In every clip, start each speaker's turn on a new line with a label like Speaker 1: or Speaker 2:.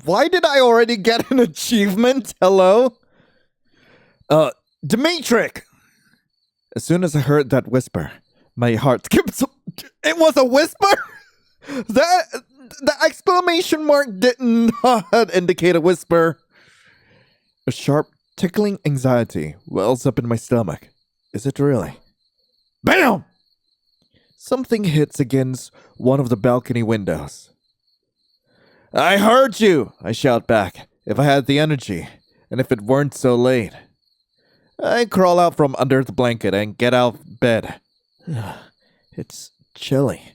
Speaker 1: Why did I already get an achievement? Hello? Dimitrik! As soon as I heard that whisper, my heart skipped. It was a whisper? The exclamation mark did not indicate a whisper. A sharp, tickling anxiety wells up in my stomach. Is it really? BAM! Something hits against one of the balcony windows. I heard you, I shout back, if I had the energy, and if it weren't so late. I crawl out from under the blanket and get out of bed. It's chilly.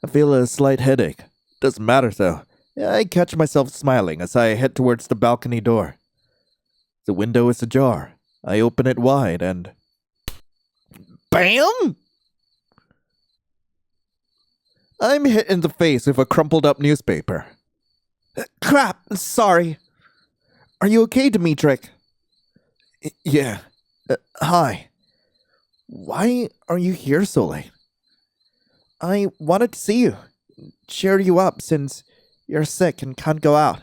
Speaker 1: I feel a slight headache. Doesn't matter though. I catch myself smiling as I head towards the balcony door. The window is ajar. I open it wide and... BAM! I'm hit in the face with a crumpled up newspaper. Crap, sorry. Are you okay, Dimitrik? Yeah. Hi. Why are you here so late? I wanted to see you. Cheer you up since you're sick and can't go out.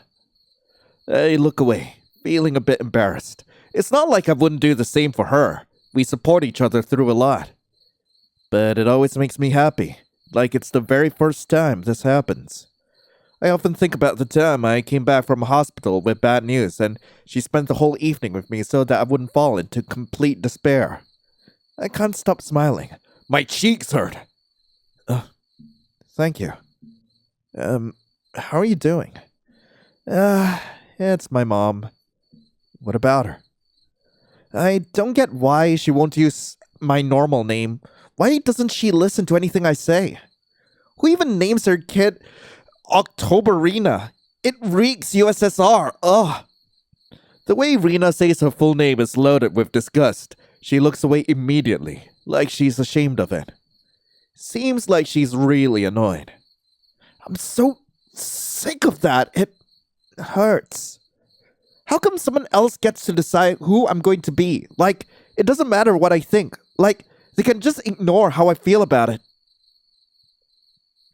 Speaker 1: I look away, feeling a bit embarrassed. It's not like I wouldn't do the same for her. We support each other through a lot. But it always makes me happy, like it's the very first time this happens. I often think about the time I came back from a hospital with bad news and she spent the whole evening with me so that I wouldn't fall into complete despair. I can't stop smiling. My cheeks hurt. Thank you. How are you doing? It's my mom. What about her? I don't get why she won't use my normal name. Why doesn't she listen to anything I say? Who even names her kid Octoberina? It reeks USSR. Ugh. The way Rena says her full name is loaded with disgust. She looks away immediately, like she's ashamed of it. Seems like she's really annoyed. I'm so sick of that. It hurts. How come someone else gets to decide who I'm going to be? Like, it doesn't matter what I think. Like, they can just ignore how I feel about it.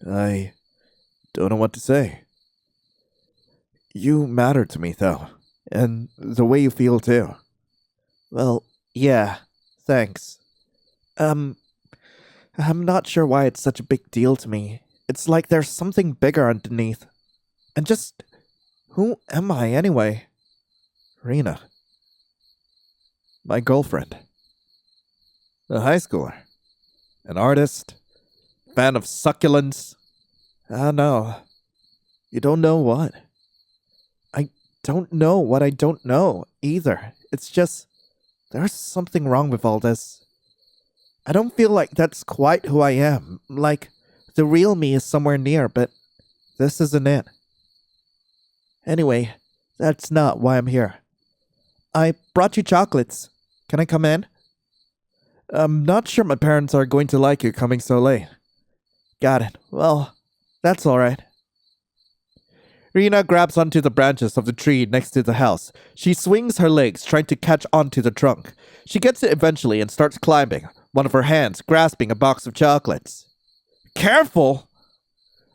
Speaker 1: I don't know what to say. You matter to me, though. And the way you feel, too. Well, yeah. Thanks. I'm not sure why it's such a big deal to me. It's like there's something bigger underneath. And just... who am I, anyway? Rena. My girlfriend. A high schooler. An artist. Fan of succulents. Ah, no. You don't know what? I don't know what I don't know, either. It's just... there's something wrong with all this. I don't feel like that's quite who I am. Like, the real me is somewhere near, but this isn't it. Anyway, that's not why I'm here. I brought you chocolates. Can I come in? I'm not sure my parents are going to like you coming so late. Got it. Well, that's alright. Rena grabs onto the branches of the tree next to the house. She swings her legs, trying to catch onto the trunk. She gets it eventually and starts climbing, one of her hands grasping a box of chocolates. Careful!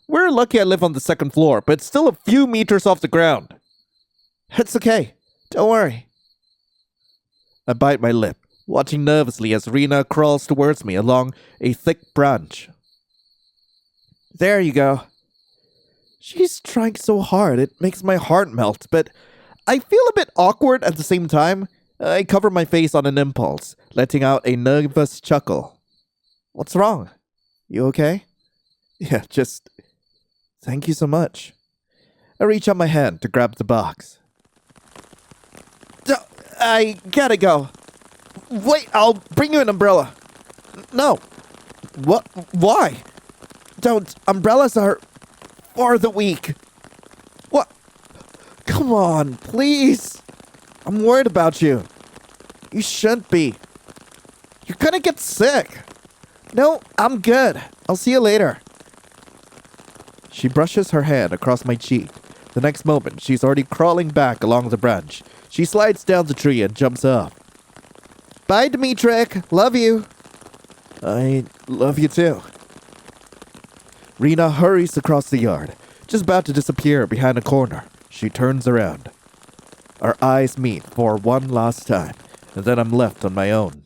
Speaker 1: We're lucky I live on the second floor, but it's still a few meters off the ground. It's okay. Don't worry. I bite my lip, watching nervously as Rena crawls towards me along a thick branch. There you go. She's trying so hard, it makes my heart melt, but I feel a bit awkward at the same time. I cover my face on an impulse, letting out a nervous chuckle. What's wrong? You okay? Yeah, just... thank you so much. I reach out my hand to grab the box. I gotta go. Wait, I'll bring you an umbrella. No. What? Why? Don't. Umbrellas are for the weak. What? Come on, please. I'm worried about you. You shouldn't be. You're gonna get sick. No, I'm good. I'll see you later. She brushes her hand across my cheek. The next moment, she's already crawling back along the branch. She slides down the tree and jumps off. Bye, Dimitrik. Love you. I love you too. Rena hurries across the yard, just about to disappear behind a corner. She turns around. Our eyes meet for one last time, and then I'm left on my own.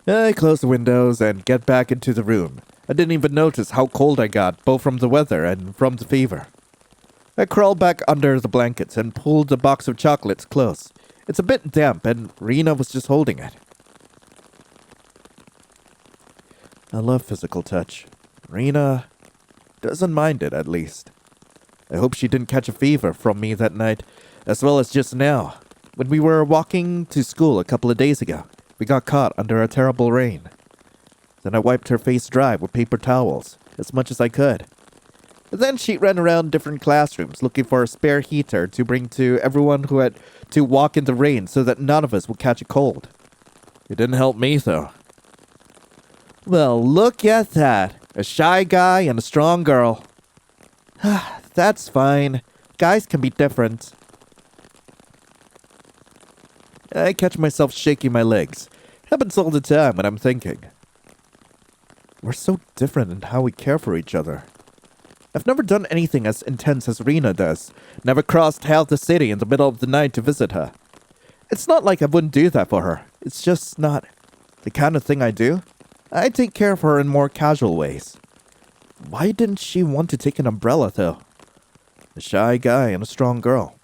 Speaker 1: I close the windows and get back into the room. I didn't even notice how cold I got, both from the weather and from the fever. I crawl back under the blankets and pull the box of chocolates close. It's a bit damp, and Rena was just holding it. I love physical touch. Rena doesn't mind it, at least. I hope she didn't catch a fever from me that night, as well as just now. When we were walking to school a couple of days ago, we got caught under a terrible rain. Then I wiped her face dry with paper towels, as much as I could. And then she ran around different classrooms looking for a spare heater to bring to everyone who had to walk in the rain so that none of us would catch a cold. It didn't help me, though. Well, look at that. A shy guy and a strong girl. That's fine. Guys can be different. I catch myself shaking my legs. Happens all the time when I'm thinking. We're so different in how we care for each other. I've never done anything as intense as Rena does. Never crossed half the city in the middle of the night to visit her. It's not like I wouldn't do that for her. It's just not the kind of thing I do. I take care of her in more casual ways. Why didn't she want to take an umbrella, though? A shy guy and a strong girl.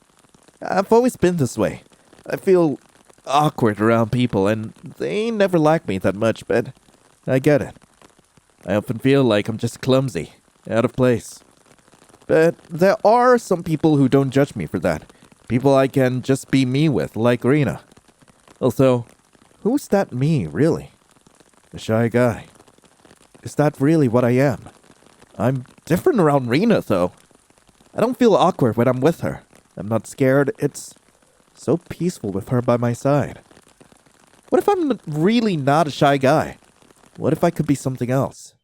Speaker 1: I've always been this way. I feel awkward around people, and they never like me that much, but I get it. I often feel like I'm just clumsy, out of place. But there are some people who don't judge me for that. People I can just be me with, like Rena. Also, who's that me, really? A shy guy. Is that really what I am? I'm different around Rena, though. I don't feel awkward when I'm with her. I'm not scared. It's so peaceful with her by my side. What if I'm really not a shy guy? What if I could be something else?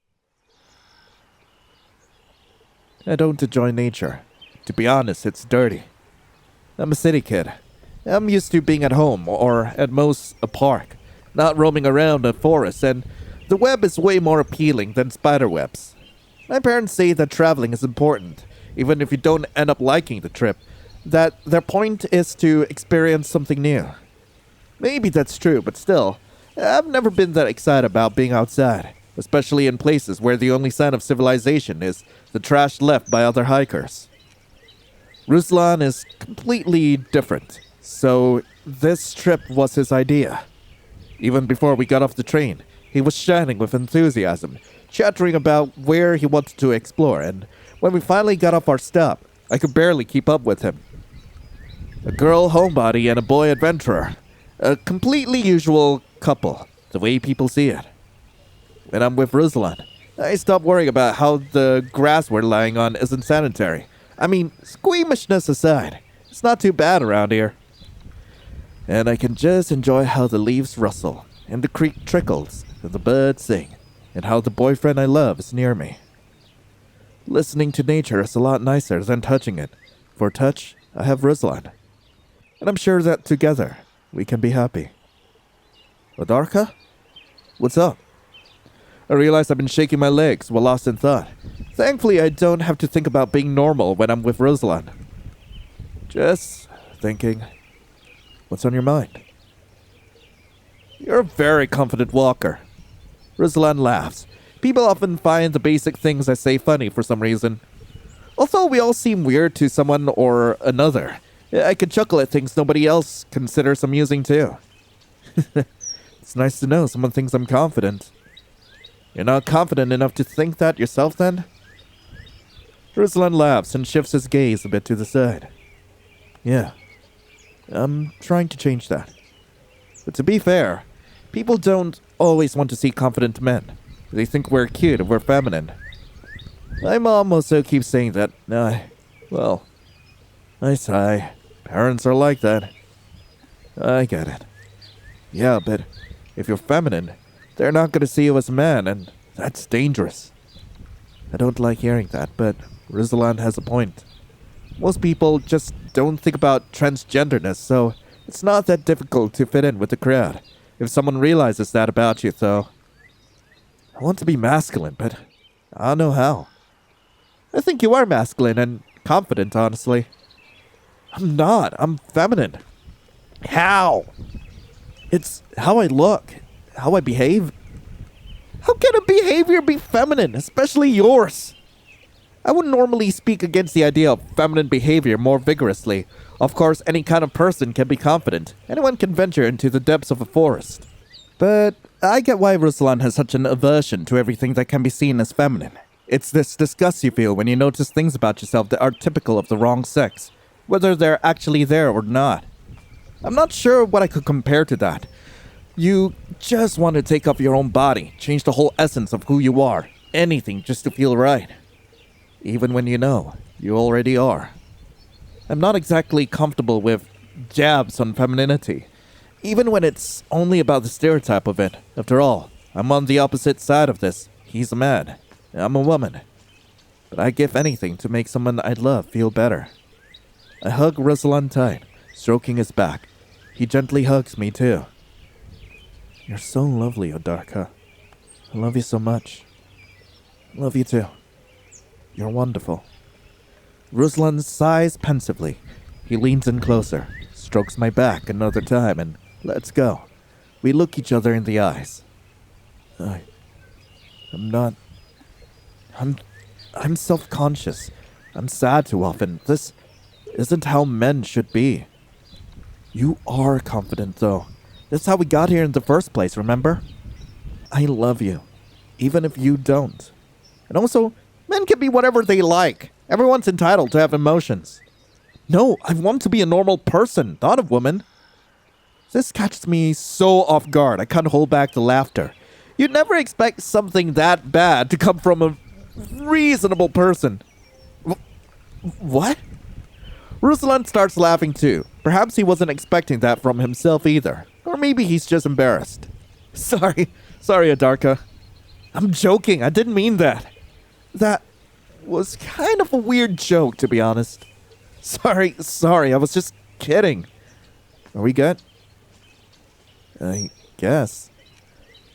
Speaker 1: I don't enjoy nature. To be honest, it's dirty. I'm a city kid. I'm used to being at home, or at most a park, not roaming around a forest, and the web is way more appealing than spider webs. My parents say that traveling is important, even if you don't end up liking the trip, that their point is to experience something new. Maybe that's true, but still, I've never been that excited about being outside, especially in places where the only sign of civilization is the trash left by other hikers. Ruslan is completely different, so this trip was his idea. Even before we got off the train, he was shining with enthusiasm, chattering about where he wanted to explore, and when we finally got off our stop, I could barely keep up with him. A girl homebody and a boy adventurer. A completely usual couple, the way people see it. When I'm with Ruslan, I stop worrying about how the grass we're lying on isn't sanitary. I mean, squeamishness aside, it's not too bad around here. And I can just enjoy how the leaves rustle, and the creek trickles, and the birds sing, and how the boyfriend I love is near me. Listening to nature is a lot nicer than touching it. For touch, I have Ruslan. And I'm sure that together, we can be happy. Adarka? What's up? I realize I've been shaking my legs while lost in thought. Thankfully, I don't have to think about being normal when I'm with Ruslan. Just thinking. What's on your mind? You're a very confident walker. Ruslan laughs. People often find the basic things I say funny for some reason. Although we all seem weird to someone or another, I can chuckle at things nobody else considers amusing too. It's nice to know someone thinks I'm confident. You're not confident enough to think that yourself, then? Ruslan laughs and shifts his gaze a bit to the side. Yeah, I'm trying to change that. But to be fair, people don't always want to see confident men. They think we're cute or we're feminine. My mom also keeps saying that. Well, I sigh. Parents are like that. I get it. Yeah, but if you're feminine, they're not going to see you as a man, and that's dangerous. I don't like hearing that, but Ruslan has a point. Most people just don't think about transgenderness, so it's not that difficult to fit in with the crowd. If someone realizes that about you, though. I want to be masculine, but I don't know how. I think you are masculine and confident, honestly. I'm not. I'm feminine. How? It's how I look, how I behave. How can a behavior be feminine, especially yours? I would normally speak against the idea of feminine behavior more vigorously. Of course, any kind of person can be confident. Anyone can venture into the depths of a forest. But I get why Ruslan has such an aversion to everything that can be seen as feminine. It's this disgust you feel when you notice things about yourself that are typical of the wrong sex, whether they're actually there or not. I'm not sure what I could compare to that. You just want to take up your own body, change the whole essence of who you are, anything just to feel right. Even when you know you already are. I'm not exactly comfortable with jabs on femininity, even when it's only about the stereotype of it. After all, I'm on the opposite side of this. He's a man. I'm a woman. But I'd give anything to make someone I love feel better. I hug Ruslan tight, stroking his back. He gently hugs me too. You're so lovely, Odarka. I love you so much. Love you too. You're wonderful. Ruslan sighs pensively. He leans in closer, strokes my back another time, and lets go. We look each other in the eyes. I'm self-conscious. I'm sad too often. This isn't how men should be. You are confident, though. That's how we got here in the first place, remember? I love you, even if you don't. And also, men can be whatever they like. Everyone's entitled to have emotions. No, I want to be a normal person, not a woman. This catches me so off guard, I can't hold back the laughter. You'd never expect something that bad to come from a reasonable person. What? Ruslan starts laughing too. Perhaps he wasn't expecting that from himself either. Or maybe he's just embarrassed. Sorry, Adarka. I'm joking, I didn't mean that. That was kind of a weird joke, to be honest. Sorry, I was just kidding. Are we good? I guess.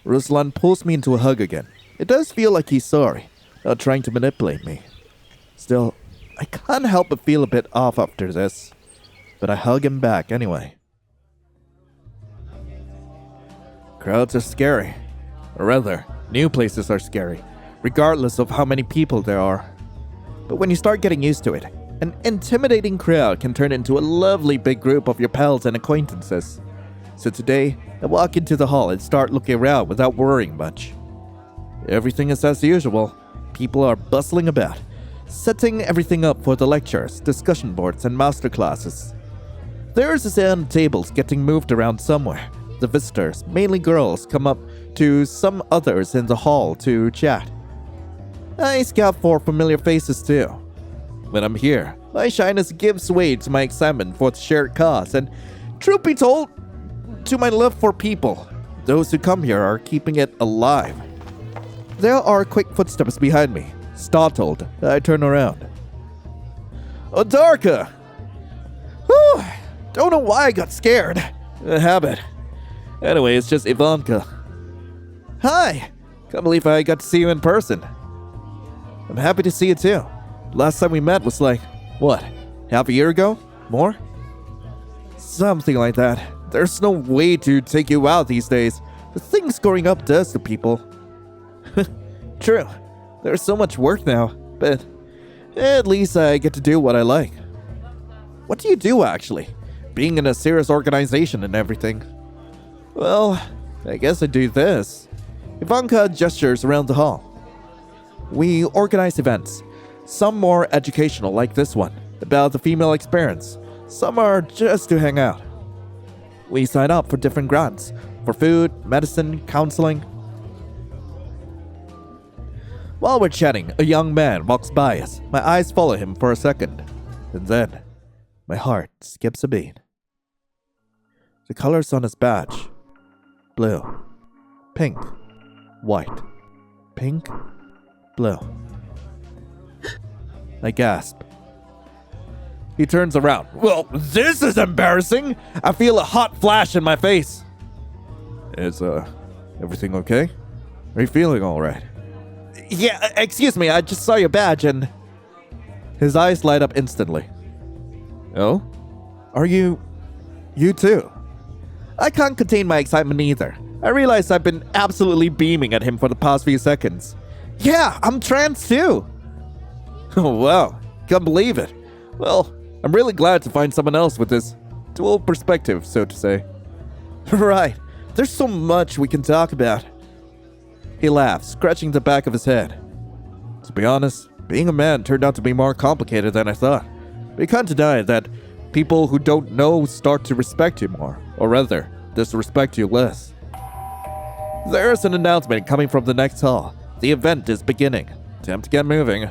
Speaker 1: Ruslan pulls me into a hug again. It does feel like he's sorry, not trying to manipulate me. Still, I can't help but feel a bit off after this. But I hug him back anyway. Crowds are scary. Or rather, new places are scary, regardless of how many people there are. But when you start getting used to it, an intimidating crowd can turn into a lovely big group of your pals and acquaintances. So today, I walk into the hall and start looking around without worrying much. Everything is as usual. People are bustling about, setting everything up for the lectures, discussion boards, and master classes. There's a sound of tables getting moved around somewhere. The visitors, mainly girls, come up to some others in the hall to chat. I scout for familiar faces too. When I'm here, my shyness gives way to my excitement for the shared cause, and truth be told, to my love for people. Those who come here are keeping it alive. There are quick footsteps behind me. Startled, I turn around. Odarka! Whew, don't know why I got scared. A habit. Anyway, it's just Ivanka. Hi! Can't believe I got to see you in person. I'm happy to see you too. Last time we met was like, what, half a year ago? More? Something like that. There's no way to take you out these days. The things growing up does to people. True. There's so much work now, but at least I get to do what I like. What do you do, actually? Being in a serious organization and everything. Well, I guess I do this. Ivanka gestures around the hall. We organize events. Some more educational, like this one, about the female experience. Some are just to hang out. We sign up for different grants, for food, medicine, counseling. While we're chatting, a young man walks by us. My eyes follow him for a second. And then, my heart skips a beat. The colors on his badge. Blue. Pink. White. Pink. Blue. I gasp. He turns around. Well, this is embarrassing! I feel a hot flash in my face. Is, everything okay? Are you feeling alright? Yeah, excuse me, I just saw your badge and... His eyes light up instantly. Oh? Are you too? I can't contain my excitement either. I realize I've been absolutely beaming at him for the past few seconds. Yeah, I'm trans too. Oh wow, can't believe it. Well, I'm really glad to find someone else with this dual perspective, so to say. Right, there's so much we can talk about. He laughs, scratching the back of his head. To be honest, being a man turned out to be more complicated than I thought. But you can't deny that people who don't know start to respect you more, or rather, disrespect you less. There's an announcement coming from the next hall. The event is beginning. Time to get moving.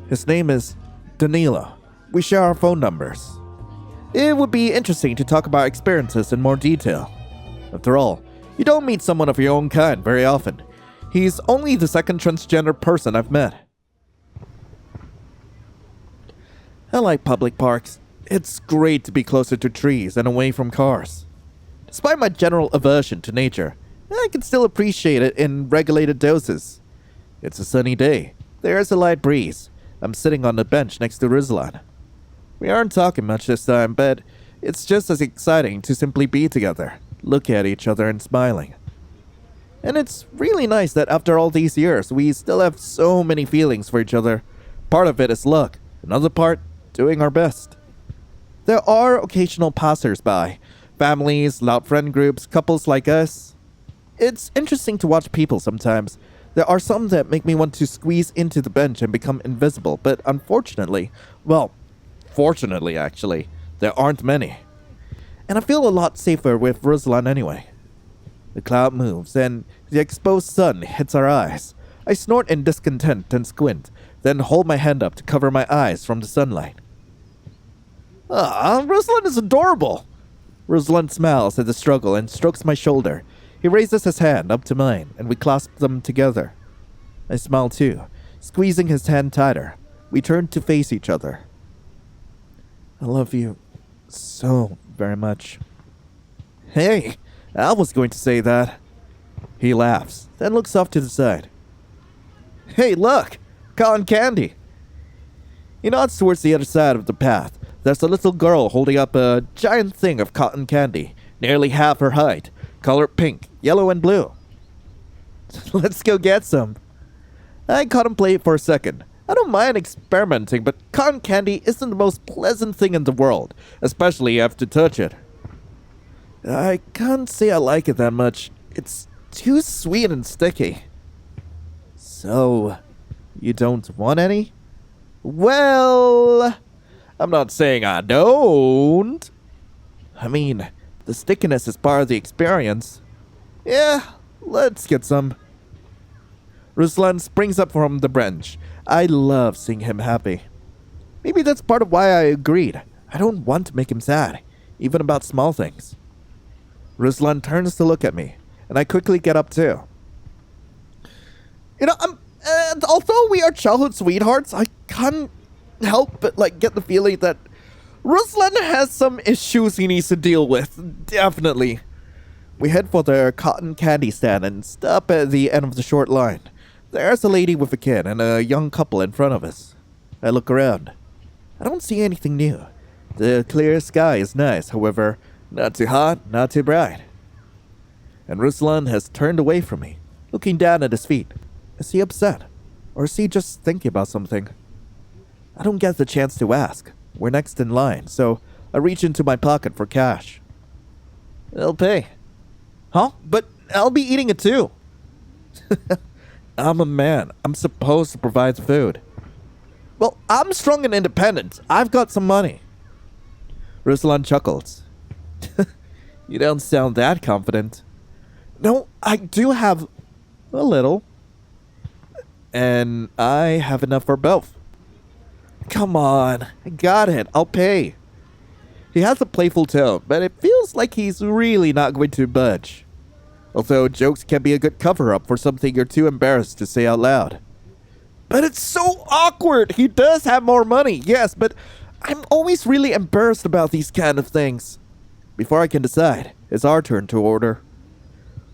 Speaker 1: His name is Danilo. We share our phone numbers. It would be interesting to talk about experiences in more detail. After all, you don't meet someone of your own kind very often. He's only the second transgender person I've met. I like public parks. It's great to be closer to trees and away from cars. Despite my general aversion to nature, I can still appreciate it in regulated doses. It's a sunny day. There's a light breeze. I'm sitting on the bench next to Ruslan. We aren't talking much this time, but it's just as exciting to simply be together, look at each other and smiling. And it's really nice that after all these years, we still have so many feelings for each other. Part of it is luck, another part, doing our best. There are occasional passers-by, families, loud friend groups, couples like us. It's interesting to watch people sometimes. There are some that make me want to squeeze into the bench and become invisible, but unfortunately, well, fortunately actually, there aren't many. And I feel a lot safer with Ruslan anyway. The cloud moves and the exposed sun hits our eyes. I snort in discontent and squint, then hold my hand up to cover my eyes from the sunlight. Ruslan is adorable. Ruslan smiles at the struggle and strokes my shoulder. He raises his hand up to mine, and we clasp them together. I smile too, squeezing his hand tighter. We turn to face each other. I love you so very much. Hey, I was going to say that. He laughs, then looks off to the side. Hey, look! Cotton candy! He nods towards the other side of the path. There's a little girl holding up a giant thing of cotton candy, nearly half her height, colored pink, yellow, and blue. Let's go get some. I contemplate for a second. I don't mind experimenting, but cotton candy isn't the most pleasant thing in the world, especially after touch it. I can't say I like it that much. It's too sweet and sticky. So, you don't want any? Well, I'm not saying I don't. I mean, the stickiness is part of the experience. Yeah, let's get some. Ruslan springs up from the bench. I love seeing him happy. Maybe that's part of why I agreed. I don't want to make him sad, even about small things. Ruslan turns to look at me, and I quickly get up too. Although we are childhood sweethearts, I can't help but get the feeling that Ruslan has some issues he needs to deal with. Definitely. We head for the cotton candy stand and stop at the end of the short line. There's a lady with a kid and a young couple in front of us. I look around. I don't see anything new. The clear sky is nice, however, not too hot, not too bright. And Ruslan has turned away from me, looking down at his feet. Is he upset? Or is he just thinking about something? I don't get the chance to ask. We're next in line, so I reach into my pocket for cash. I'll pay. Huh? But I'll be eating it too. I'm a man. I'm supposed to provide the food. Well, I'm strong and independent. I've got some money. Ruslan chuckles. You don't sound that confident. No, I do have a little. And I have enough for both. Come on, I got it. I'll pay. He has a playful tone, but it feels like he's really not going to budge. Although jokes can be a good cover-up for something you're too embarrassed to say out loud. But it's so awkward! He does have more money, yes, but I'm always really embarrassed about these kind of things. Before I can decide, it's our turn to order.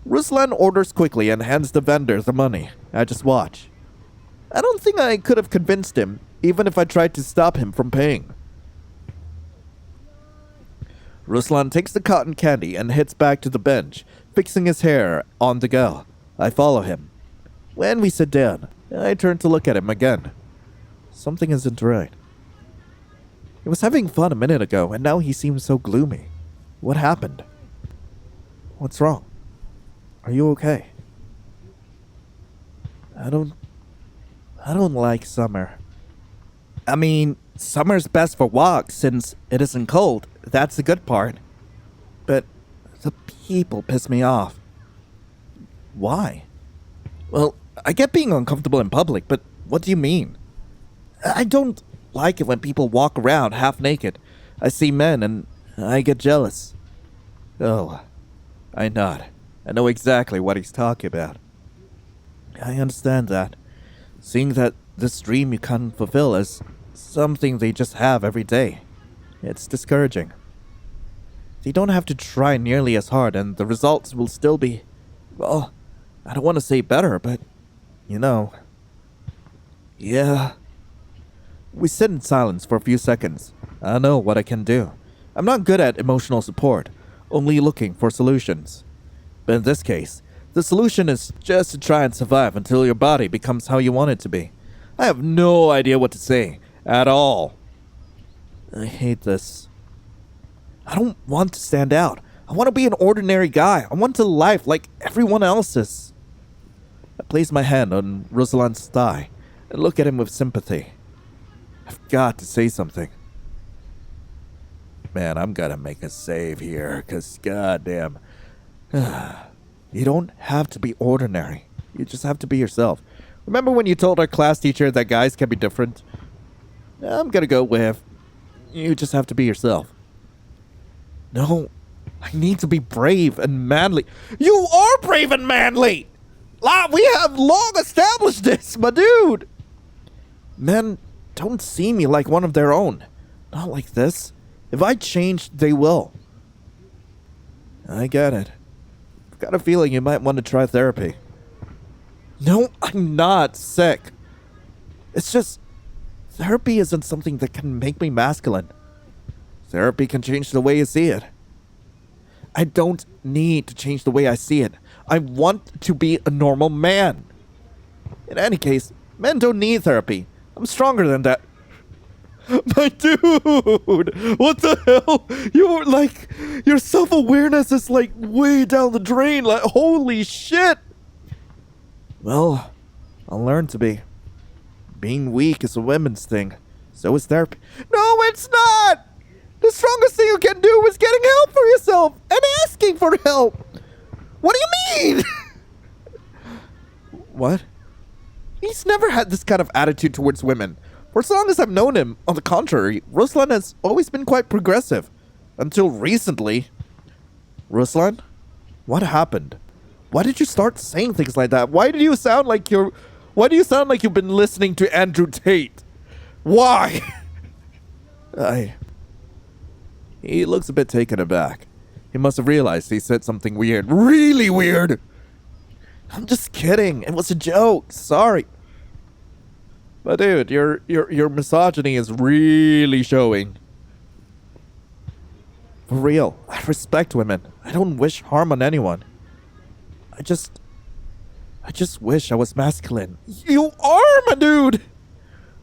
Speaker 1: Ruslan orders quickly and hands the vendor the money. I just watch. I don't think I could have convinced him, even if I tried to stop him from paying. Ruslan takes the cotton candy and heads back to the bench, fixing his hair on the go. I follow him. When we sit down, I turn to look at him again. Something isn't right. He was having fun a minute ago, and now he seems so gloomy. What happened? What's wrong? Are you okay? I don't like summer. I mean, summer's best for walks since it isn't cold. That's the good part. But the people piss me off. Why? Well, I get being uncomfortable in public, but what do you mean? I don't like it when people walk around half naked. I see men and I get jealous. Oh, I nod. I know exactly what he's talking about. I understand that. Seeing that this dream you can't fulfill is something they just have every day. It's discouraging. They don't have to try nearly as hard and the results will still be, well, I don't want to say better, but, you know. Yeah. We sit in silence for a few seconds. I know what I can do. I'm not good at emotional support, only looking for solutions. But in this case, the solution is just to try and survive until your body becomes how you want it to be. I have no idea what to say, at all. I hate this. I don't want to stand out. I want to be an ordinary guy. I want to live like everyone else is. I place my hand on Ruslan's thigh and look at him with sympathy. I've got to say something. Man, I'm gonna make a save here, cause goddamn. You don't have to be ordinary. You just have to be yourself. Remember when you told our class teacher that guys can be different? I'm gonna go with, you just have to be yourself. No, I need to be brave and manly. You are brave and manly! We have long established this, my dude! Men don't see me like one of their own. Not like this. If I change, they will. I get it. I've got a feeling you might want to try therapy. No, I'm not sick. It's just, therapy isn't something that can make me masculine. Therapy can change the way you see it. I don't need to change the way I see it. I want to be a normal man. In any case, men don't need therapy. I'm stronger than that. My dude, what the hell? You're like, your self-awareness is like way down the drain. Like, holy shit. Well, I'll learn to be. Being weak is a women's thing. So is therapy. No, it's not. The strongest thing you can do is getting help for yourself and asking for help. What do you mean? What? He's never had this kind of attitude towards women. For as long as I've known him, on the contrary, Ruslan has always been quite progressive. Until recently. Ruslan? What happened? Why did you start saying things like that? Why do you sound like you've been listening to Andrew Tate? Why? He looks a bit taken aback. He must have realized he said something weird. Really weird! I'm just kidding. It was a joke. Sorry. But dude, your misogyny is really showing. For real, I respect women. I don't wish harm on anyone. I just wish I was masculine. You are, my dude!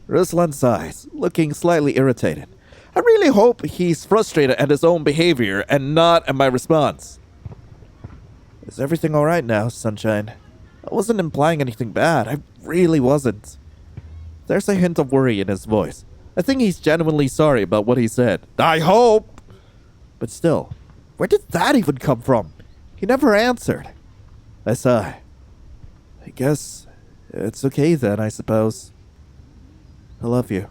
Speaker 1: Ruslan sighs, looking slightly irritated. I really hope he's frustrated at his own behavior and not at my response. Is everything alright now, Sunshine? I wasn't implying anything bad. I really wasn't. There's a hint of worry in his voice. I think he's genuinely sorry about what he said. I hope! But still, where did that even come from? He never answered. I sigh. I guess it's okay then, I suppose. I love you.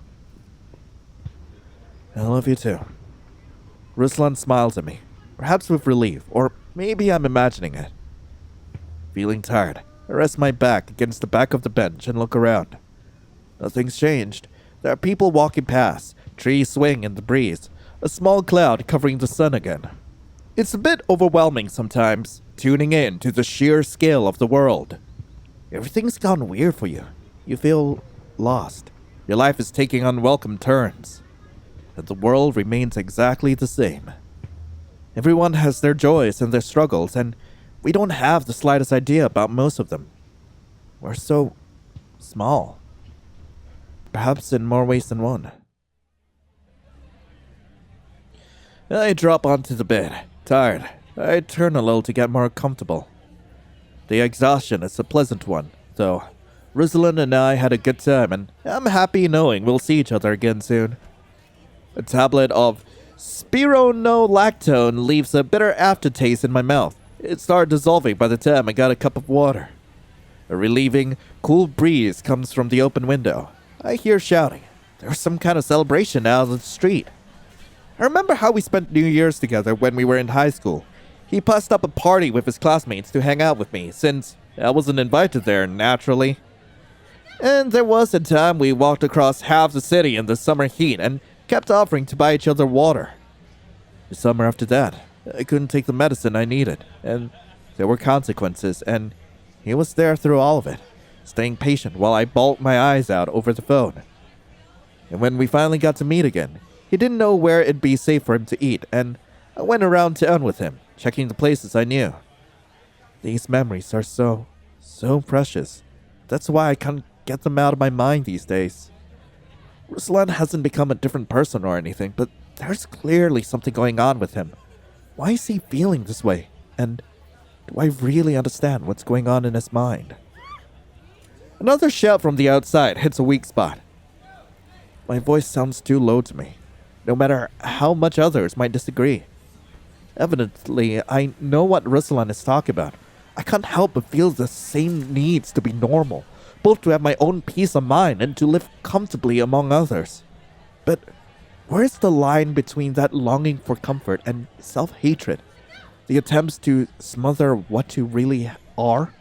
Speaker 1: I love you too. Ruslan smiles at me, perhaps with relief, or maybe I'm imagining it. Feeling tired, I rest my back against the back of the bench and look around. Nothing's changed. There are people walking past, trees swing in the breeze, a small cloud covering the sun again. It's a bit overwhelming sometimes, tuning in to the sheer scale of the world. Everything's gone weird for you. You feel lost. Your life is taking unwelcome turns. That the world remains exactly the same. Everyone has their joys and their struggles, and we don't have the slightest idea about most of them. We're so small. Perhaps in more ways than one. I drop onto the bed, tired. I turn a little to get more comfortable. The exhaustion is a pleasant one, though. Rosalind and I had a good time, and I'm happy knowing we'll see each other again soon. A tablet of spironolactone leaves a bitter aftertaste in my mouth. It started dissolving by the time I got a cup of water. A relieving, cool breeze comes from the open window. I hear shouting. There's some kind of celebration out on the street. I remember how we spent New Year's together when we were in high school. He passed up a party with his classmates to hang out with me, since I wasn't invited there, naturally. And there was a time we walked across half the city in the summer heat and kept offering to buy each other water. The summer after that, I couldn't take the medicine I needed, and there were consequences, and he was there through all of it, staying patient while I bawled my eyes out over the phone. And when we finally got to meet again, he didn't know where it'd be safe for him to eat, and I went around town with him, checking the places I knew. These memories are so precious. That's why I can't get them out of my mind these days. Ruslan hasn't become a different person or anything, but there's clearly something going on with him. Why is he feeling this way? And do I really understand what's going on in his mind? Another shout from the outside hits a weak spot. My voice sounds too low to me, no matter how much others might disagree. Evidently, I know what Ruslan is talking about. I can't help but feel the same needs to be normal, both to have my own peace of mind and to live comfortably among others. But where's the line between that longing for comfort and self-hatred? The attempts to smother what you really are?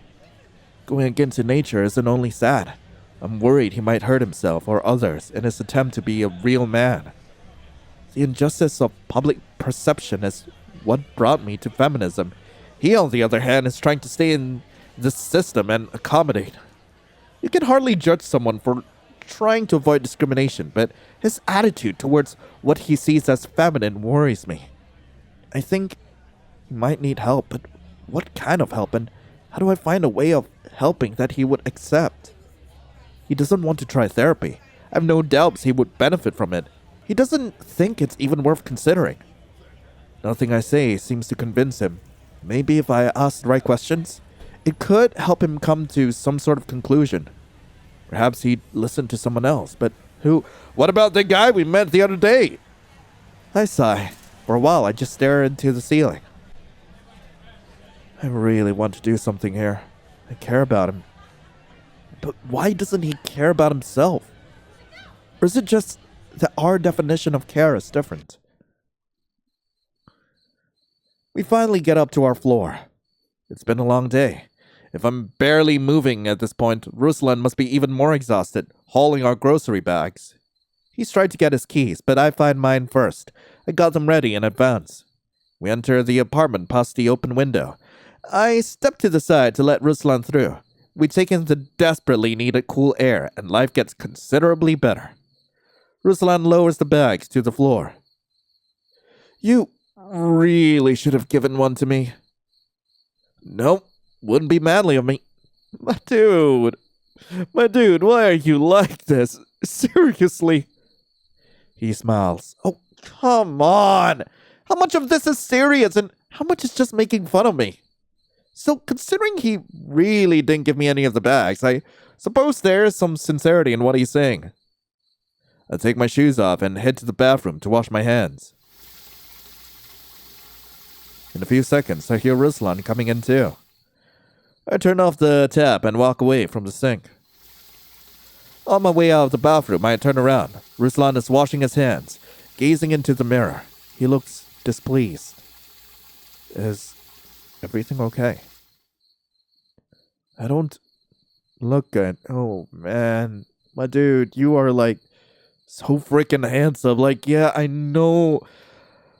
Speaker 1: Going against nature isn't only sad. I'm worried he might hurt himself or others in his attempt to be a real man. The injustice of public perception is what brought me to feminism. He, on the other hand, is trying to stay in this system and accommodate. You can hardly judge someone for trying to avoid discrimination, but his attitude towards what he sees as feminine worries me. I think he might need help, but what kind of help, and how do I find a way of helping that he would accept? He doesn't want to try therapy. I have no doubts he would benefit from it. He doesn't think it's even worth considering. Nothing I say seems to convince him. Maybe if I ask the right questions, it could help him come to some sort of conclusion. Perhaps he'd listen to someone else, but who? What about the guy we met the other day? I sigh. For a while, I just stare into the ceiling. I really want to do something here. I care about him. But why doesn't he care about himself? Or is it just that our definition of care is different? We finally get up to our floor. It's been a long day. If I'm barely moving at this point, Ruslan must be even more exhausted, hauling our grocery bags. He's tried to get his keys, but I find mine first. I got them ready in advance. We enter the apartment past the open window. I step to the side to let Ruslan through. We take in the desperately needed cool air, and life gets considerably better. Ruslan lowers the bags to the floor. You really should have given one to me. Nope, wouldn't be manly of me. My dude, why are you like this? Seriously. He smiles. Oh, come on. How much of this is serious and how much is just making fun of me? So, considering he really didn't give me any of the bags, I suppose there is some sincerity in what he's saying. I take my shoes off and head to the bathroom to wash my hands. In a few seconds, I hear Ruslan coming in too. I turn off the tap and walk away from the sink. On my way out of the bathroom, I turn around. Ruslan is washing his hands, gazing into the mirror. He looks displeased. Is everything okay? I don't look good. Oh, man. My dude, you are like so freaking handsome. Like, yeah, I know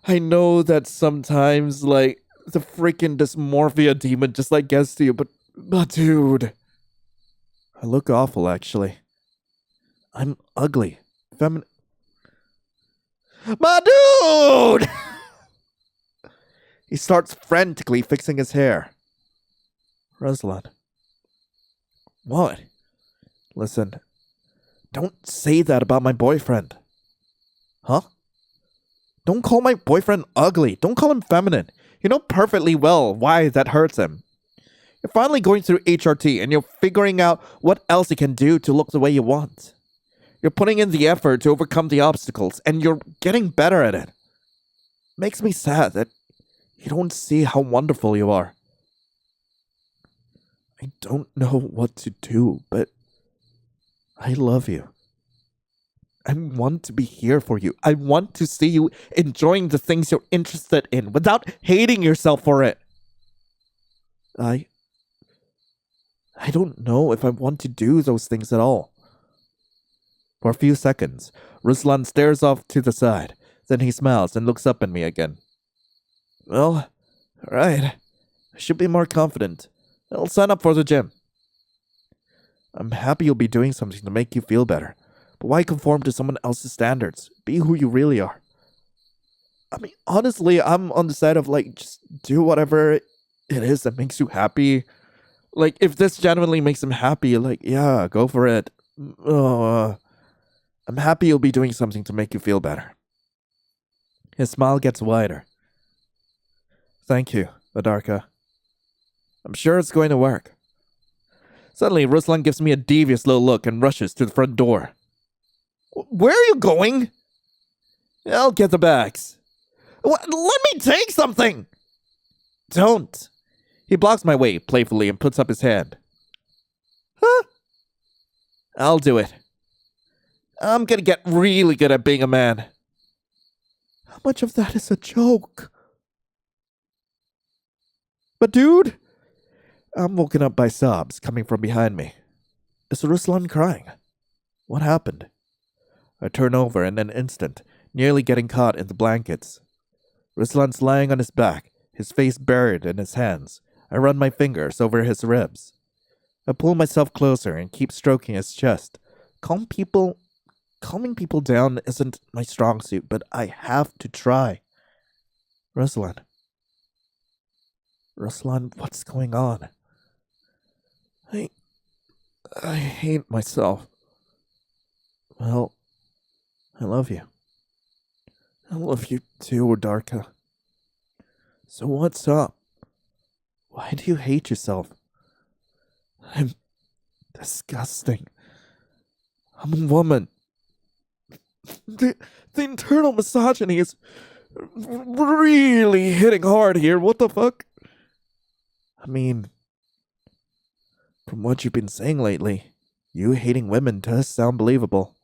Speaker 1: that sometimes, like, the freaking dysmorphia demon just, like, gets to you, but dude. I look awful, actually. I'm ugly. My dude! He starts frantically fixing his hair. Ruslan. What? Listen, don't say that about my boyfriend. Huh? Don't call my boyfriend ugly. Don't call him feminine. You know perfectly well why that hurts him. You're finally going through HRT and you're figuring out what else you can do to look the way you want. You're putting in the effort to overcome the obstacles and you're getting better at it. Makes me sad that you don't see how wonderful you are. I don't know what to do, but I love you. I want to be here for you. I want to see you enjoying the things you're interested in without hating yourself for it. I don't know if I want to do those things at all. For a few seconds, Ruslan stares off to the side. Then he smiles and looks up at me again. Well, right. I should be more confident. I'll sign up for the gym. I'm happy you'll be doing something to make you feel better. But why conform to someone else's standards? Be who you really are. I mean, honestly, I'm on the side of, just do whatever it is that makes you happy. If this genuinely makes him happy, yeah, go for it. I'm happy you'll be doing something to make you feel better. His smile gets wider. Thank you, Adarka. I'm sure it's going to work. Suddenly, Ruslan gives me a devious little look and rushes to the front door. Where are you going? I'll get the bags. Let me take something! Don't. He blocks my way playfully and puts up his hand. Huh? I'll do it. I'm gonna get really good at being a man. How much of that is a joke? But dude, I'm woken up by sobs coming from behind me. Is Ruslan crying? What happened? I turn over in an instant, nearly getting caught in the blankets. Ruslan's lying on his back, his face buried in his hands. I run my fingers over his ribs. I pull myself closer and keep stroking his chest. Calming people down isn't my strong suit, but I have to try. Ruslan, what's going on? I hate myself. Well, I love you. I love you too, Darka. So what's up? Why do you hate yourself? I'm disgusting. I'm a woman. The internal misogyny is really hitting hard here. What the fuck? I mean, from what you've been saying lately, you hating women does sound believable.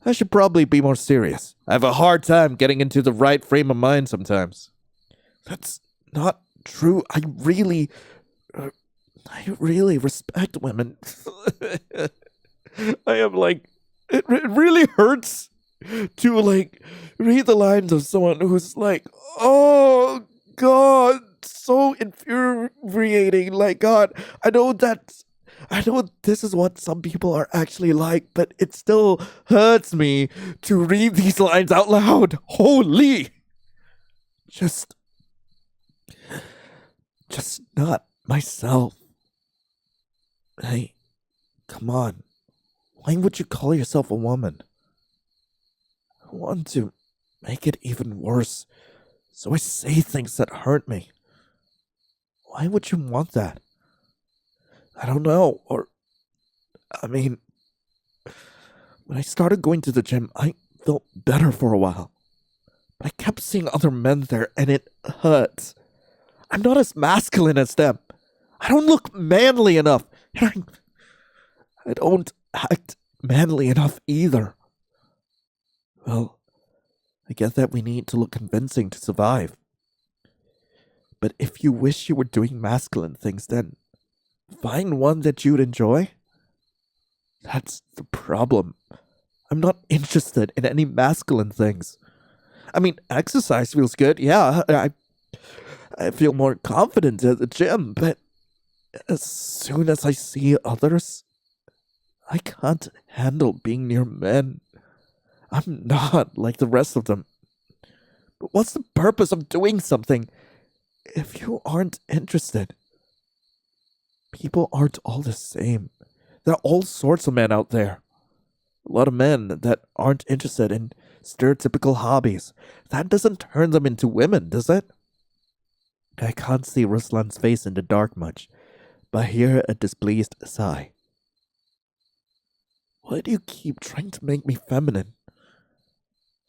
Speaker 1: I should probably be more serious. I have a hard time getting into the right frame of mind sometimes. That's not true. I really respect women. I am it really hurts to read the lines of someone who's oh God, so infuriating. God, I know this is what some people are actually like, but it still hurts me to read these lines out loud. Holy! Just not myself. Hey, come on. Why would you call yourself a woman? I want to make it even worse, so I say things that hurt me. Why would you want that? I don't know, when I started going to the gym, I felt better for a while. But I kept seeing other men there, and it hurts. I'm not as masculine as them. I don't look manly enough. And I don't act manly enough either. Well, I get that we need to look convincing to survive. But if you wish you were doing masculine things, then find one that you'd enjoy. That's the problem. I'm not interested in any masculine things. Exercise feels good. Yeah, I feel more confident at the gym, but as soon as I see others I can't handle being near men. I'm not like the rest of them. But what's the purpose of doing something if you aren't interested? People aren't all the same. There are all sorts of men out there. A lot of men that aren't interested in stereotypical hobbies. That doesn't turn them into women, does it? I can't see Ruslan's face in the dark much, but I hear a displeased sigh. Why do you keep trying to make me feminine?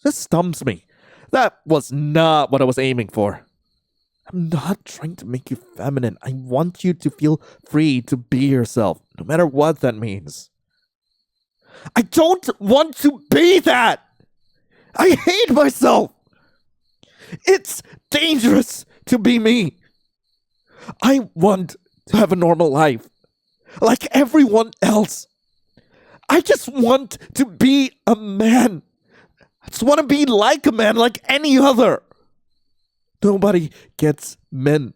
Speaker 1: This stumps me. That was not what I was aiming for. I'm not trying to make you feminine. I want you to feel free to be yourself, no matter what that means. I don't want to be that! I hate myself! It's dangerous to be me. I want to have a normal life, like everyone else. I just want to be a man. I just want to be like a man, like any other. Nobody gets men.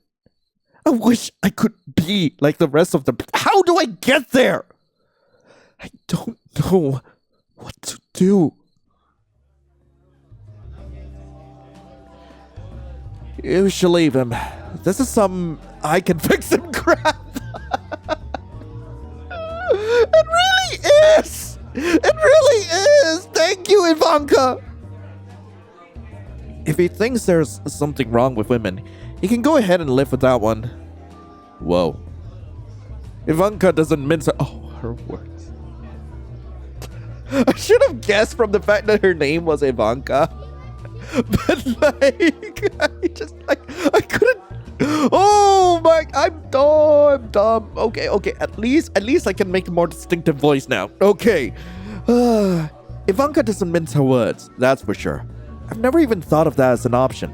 Speaker 1: I wish I could be like the rest of them. How do I get there? I don't know what to do. You should leave him. This is some I can fix him crap. It really is. It really is. Thank you, Ivanka. If he thinks there's something wrong with women, he can go ahead and live without one. Whoa. Ivanka doesn't mince her words. I should have guessed from the fact that her name was Ivanka. But I couldn't. Oh my, I'm dumb. Okay, at least I can make a more distinctive voice now. Okay. Ivanka doesn't mince her words, that's for sure. I've never even thought of that as an option.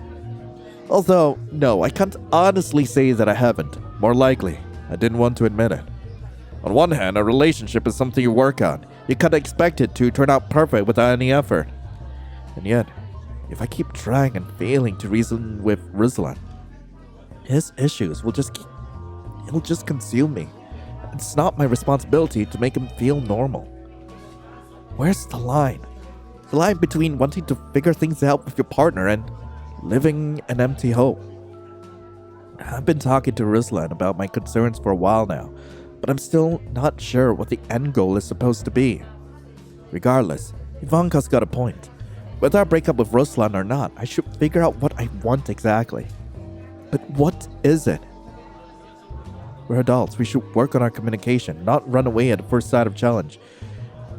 Speaker 1: Although, no, I can't honestly say that I haven't. More likely, I didn't want to admit it. On one hand, a relationship is something you work on. You can't expect it to turn out perfect without any effort. And yet, if I keep trying and failing to reason with Ruslan, his issues will just consume me. It's not my responsibility to make him feel normal. Where's the line? The line between wanting to figure things out with your partner and living an empty hope. I've been talking to Ruslan about my concerns for a while now, but I'm still not sure what the end goal is supposed to be. Regardless, Ivanka's got a point. Whether I break up with Ruslan or not, I should figure out what I want exactly. But what is it? We're adults. We should work on our communication, not run away at the first sight of challenge.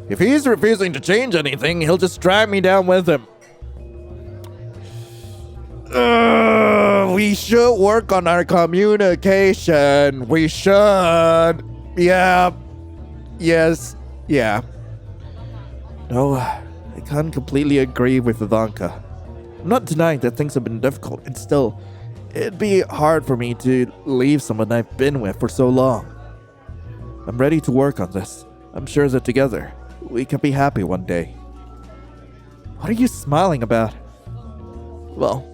Speaker 1: If he's refusing to change anything, he'll just drag me down with him. We should work on our communication. We should. Yeah. Yes. Yeah. No, I can't completely agree with Ivanka. I'm not denying that things have been difficult, and still, it'd be hard for me to leave someone I've been with for so long. I'm ready to work on this. I'm sure that together, we can be happy one day. What are you smiling about? Well,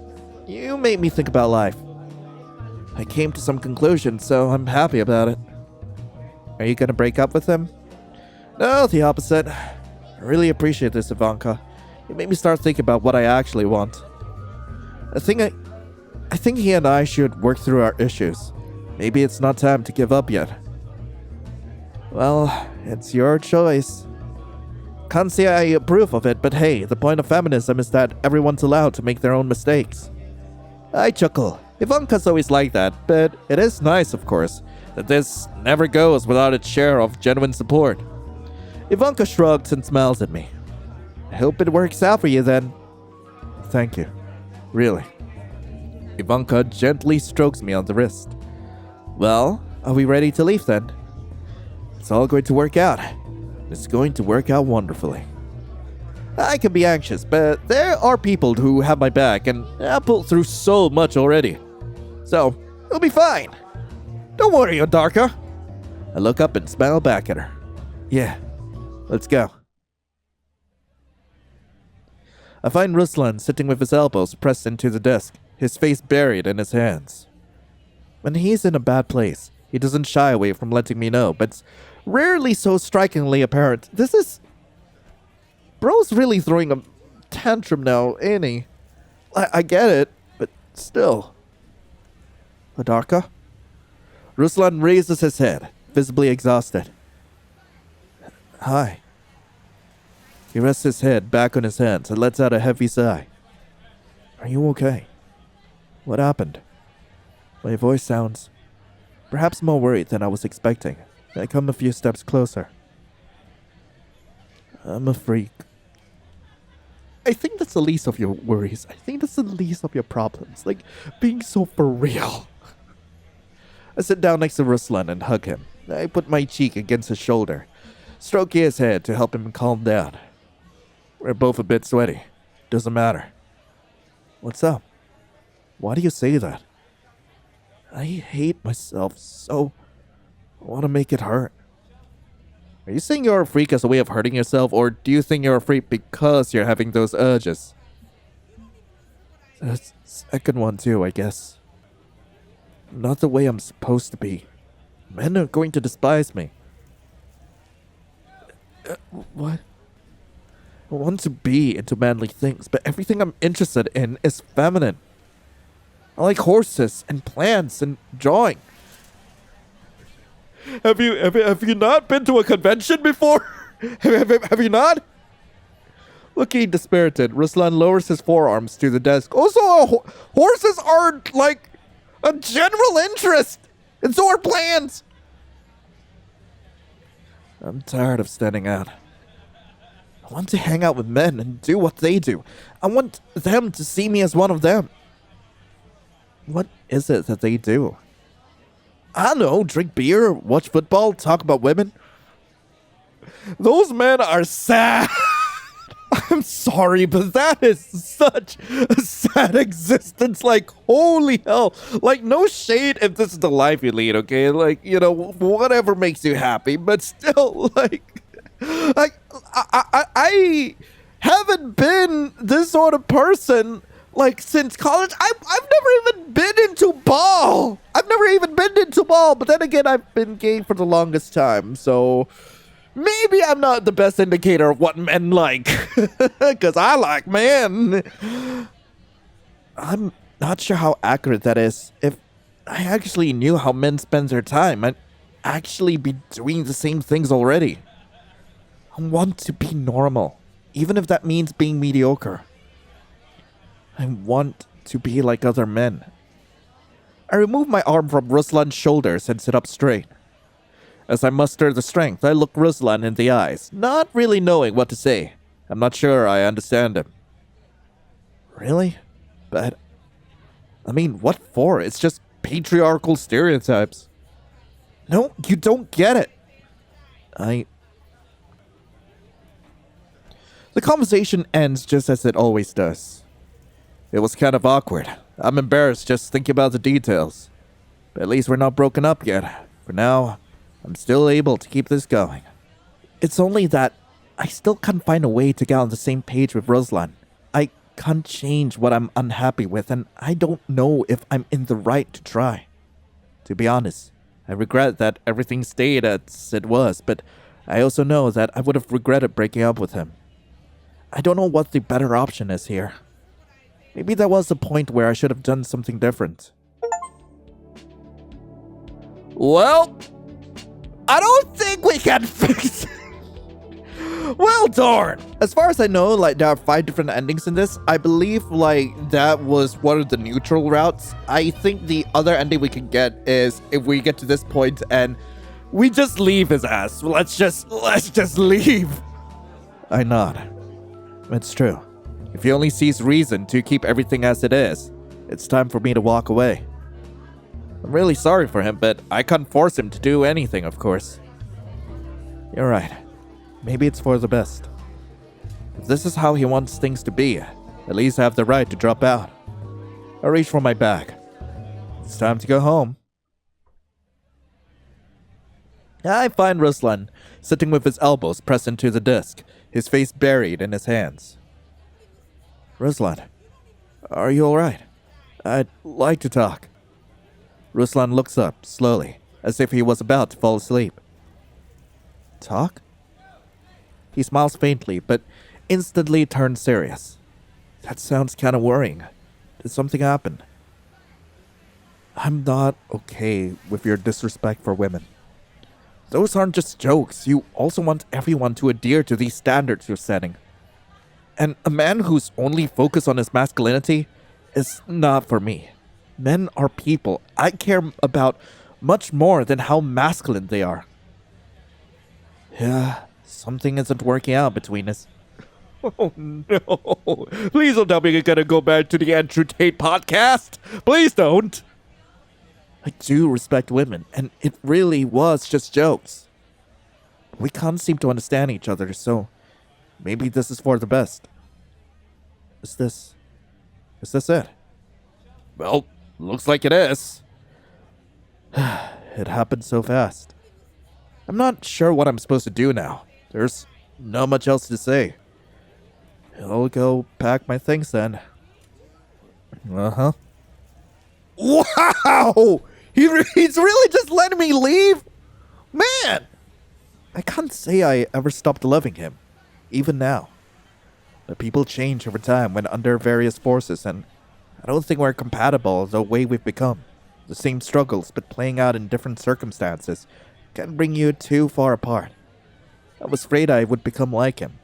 Speaker 1: you made me think about life. I came to some conclusion, so I'm happy about it. Are you gonna break up with him? No, the opposite. I really appreciate this, Ivanka. It made me start thinking about what I actually want. I think he and I should work through our issues. Maybe it's not time to give up yet. Well, it's your choice. Can't say I approve of it, but hey, the point of feminism is that everyone's allowed to make their own mistakes. I chuckle. Ivanka's always like that, but it is nice, of course, that this never goes without its share of genuine support. Ivanka shrugs and smiles at me. I hope it works out for you then. Thank you. Really. Ivanka gently strokes me on the wrist. Well, are we ready to leave then? It's all going to work out. It's going to work out wonderfully. I can be anxious, but there are people who have my back, and I've pulled through so much already. So, it'll be fine. Don't worry, Odarka. I look up and smile back at her. Yeah, let's go. I find Ruslan sitting with his elbows pressed into the desk, his face buried in his hands. When he's in a bad place, he doesn't shy away from letting me know, but rarely so strikingly apparent. This is... Bro's really throwing a tantrum now, ain't he? I get it, but still. Adarka? Ruslan raises his head, visibly exhausted. Hi. He rests his head back on his hands and lets out a heavy sigh. Are you okay? What happened? My voice sounds perhaps more worried than I was expecting. I come a few steps closer. I'm a freak. I think that's the least of your worries. I think that's the least of your problems. Like, being so for real. I sit down next to Ruslan and hug him. I put my cheek against his shoulder, stroking his head to help him calm down. We're both a bit sweaty. Doesn't matter. What's up? Why do you say that? I hate myself so... I want to make it hurt. Are you saying you're a freak as a way of hurting yourself, or do you think you're a freak because you're having those urges? The second one too, I guess. Not the way I'm supposed to be. Men are going to despise me. What? I want to be into manly things, but everything I'm interested in is feminine. I like horses and plants and drawing. Have you not been to a convention before? have you not? Looking dispirited, Ruslan lowers his forearms to the desk. Also, horses are like a general interest, and so are plants. I'm tired of standing out. I want to hang out with men and do what they do. I want them to see me as one of them. What is it that they do? I don't know, drink beer, watch football, talk about women. Those men are sad. I'm sorry, but that is such a sad existence. Like, holy hell. Like, no shade if this is the life you lead, okay? Like, you know, whatever makes you happy. But still, I haven't been this sort of person like since college. I've never even been into ball. But then again, I've been gay for the longest time, so maybe I'm not the best indicator of what men like, because I like men. I'm not sure how accurate that is. If I actually knew how men spend their time, I'd actually be doing the same things already. I want to be normal, even if that means being mediocre. I want to be like other men. I remove my arm from Ruslan's shoulders and sit up straight. As I muster the strength, I look Ruslan in the eyes, not really knowing what to say. I'm not sure I understand him. Really? But, I mean, what for? It's just patriarchal stereotypes. No, you don't get it. The conversation ends just as it always does. It was kind of awkward. I'm embarrassed just thinking about the details. But at least we're not broken up yet. For now, I'm still able to keep this going. It's only that I still can't find a way to get on the same page with Ruslan. I can't change what I'm unhappy with, and I don't know if I'm in the right to try. To be honest, I regret that everything stayed as it was, but I also know that I would have regretted breaking up with him. I don't know what the better option is here. Maybe that was the point where I should have done something different. Well, I don't think we can fix it. Well, darn. As far as I know, like, there are 5 different endings in this. I believe, like, that was one of the neutral routes. I think the other ending we can get is if we get to this point and we just leave his ass. Let's just leave. I nod. It's true. If he only sees reason to keep everything as it is, it's time for me to walk away. I'm really sorry for him, but I can't force him to do anything, of course. You're right. Maybe it's for the best. If this is how he wants things to be, at least I have the right to drop out. I reach for my bag. It's time to go home. I find Ruslan sitting with his elbows pressed into the desk, his face buried in his hands. Ruslan, are you alright? I'd like to talk. Ruslan looks up, slowly, as if he was about to fall asleep. Talk? He smiles faintly, but instantly turns serious. That sounds kind of worrying. Did something happen? I'm not okay with your disrespect for women. Those aren't just jokes. You also want everyone to adhere to these standards you're setting. And a man who's only focused on his masculinity is not for me. Men are people. I care about much more than how masculine they are. Yeah, something isn't working out between us. Oh no. Please don't tell me you're gonna go back to the Andrew Tate podcast. Please don't. I do respect women, and it really was just jokes. We can't seem to understand each other, so maybe this is for the best. Is this it? Well, looks like it is. It happened so fast. I'm not sure what I'm supposed to do now. There's not much else to say. I'll go pack my things then. Uh-huh. Wow! He's really just letting me leave? Man! I can't say I ever stopped loving him, even now. But people change over time when under various forces, and I don't think we're compatible the way we've become. The same struggles, but playing out in different circumstances, can bring you too far apart. I was afraid I would become like him.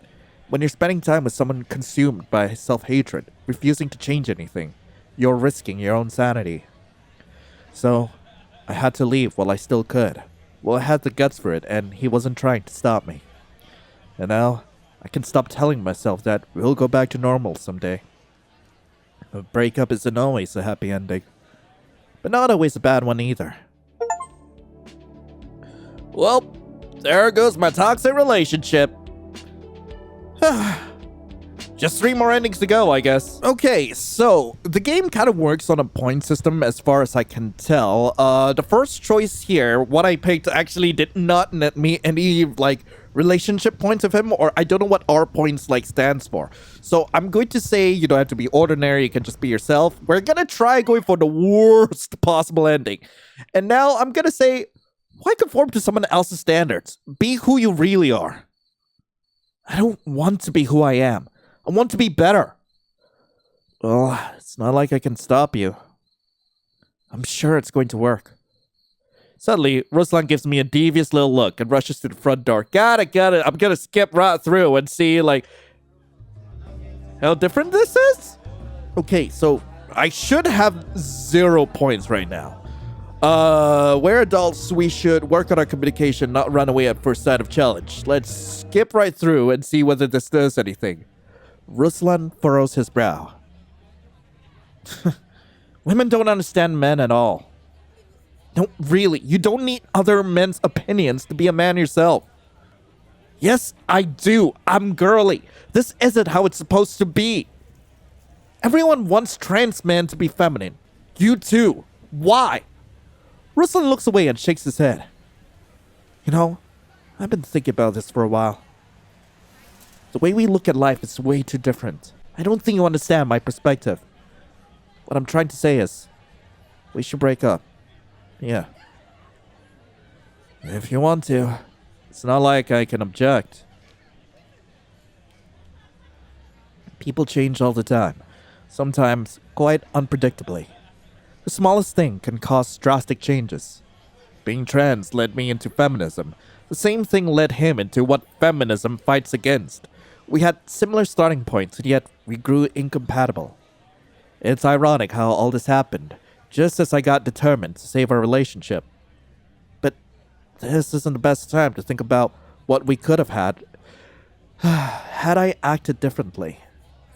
Speaker 1: When you're spending time with someone consumed by self-hatred, refusing to change anything, you're risking your own sanity. So, I had to leave while I still could. Well, I had the guts for it, and he wasn't trying to stop me. And now, I can stop telling myself that we'll go back to normal someday. A breakup isn't always a happy ending, but not always a bad one either. Well, there goes my toxic relationship. Just 3 more endings to go, I guess. Okay, so the game kind of works on a point system as far as I can tell. The first choice here, what I picked, actually did not net me any, relationship points of him, or I don't know what R points, stands for. So I'm going to say you don't have to be ordinary, you can just be yourself. We're gonna try going for the worst possible ending. And now I'm gonna say, why conform to someone else's standards? Be who you really are. I don't want to be who I am. I want to be better. Well, it's not like I can stop you. I'm sure it's going to work. Suddenly, Ruslan gives me a devious little look and rushes to the front door. Got it. I'm gonna skip right through and see, how different this is? Okay, so I should have 0 points right now. We're adults, we should work on our communication, not run away at first sight of challenge. Let's skip right through and see whether this does anything. Ruslan furrows his brow. Women don't understand men at all. No, really, you don't need other men's opinions to be a man yourself. Yes, I do. I'm girly. This isn't how it's supposed to be. Everyone wants trans men to be feminine. You too. Why? Ruslan looks away and shakes his head. You know, I've been thinking about this for a while. The way we look at life is way too different. I don't think you understand my perspective. What I'm trying to say is, we should break up. Yeah. If you want to. It's not like I can object. People change all the time. Sometimes quite unpredictably. The smallest thing can cause drastic changes. Being trans led me into feminism. The same thing led him into what feminism fights against. We had similar starting points, yet we grew incompatible. It's ironic how all this happened, just as I got determined to save our relationship. But this isn't the best time to think about what we could have had. Had I acted differently.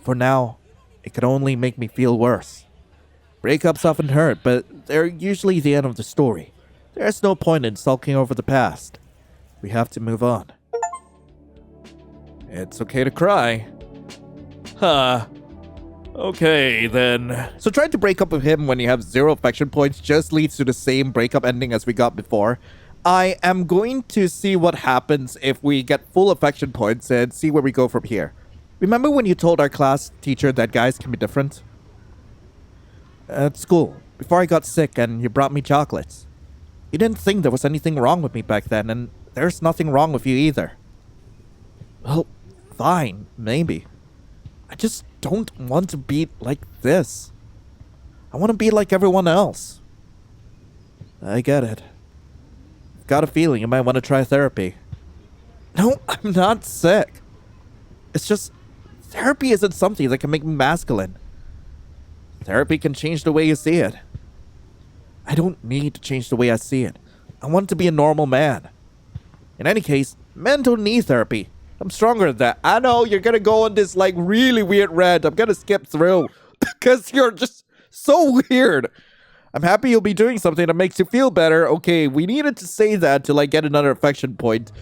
Speaker 1: For now, it could only make me feel worse. Breakups often hurt, but they're usually the end of the story. There's no point in sulking over the past. We have to move on. It's okay to cry. Okay, then. So trying to break up with him when you have 0 affection points just leads to the same breakup ending as we got before. I am going to see what happens if we get full affection points and see where we go from here. Remember when you told our class teacher that guys can be different? At school, before I got sick and you brought me chocolates. You didn't think there was anything wrong with me back then, and there's nothing wrong with you either. Well, fine, maybe. I just don't want to be like this. I want to be like everyone else. I get it. I've got a feeling you might want to try therapy. No, I'm not sick. It's just, therapy isn't something that can make me masculine. Therapy can change the way you see it. I don't need to change the way I see it. I want to be a normal man. In any case, men don't need therapy. I'm stronger than that. I know you're gonna go on this like really weird rant. I'm gonna skip through because you're just so weird. I'm happy you'll be doing something that makes you feel better. Okay, we needed to say that to like get another affection point.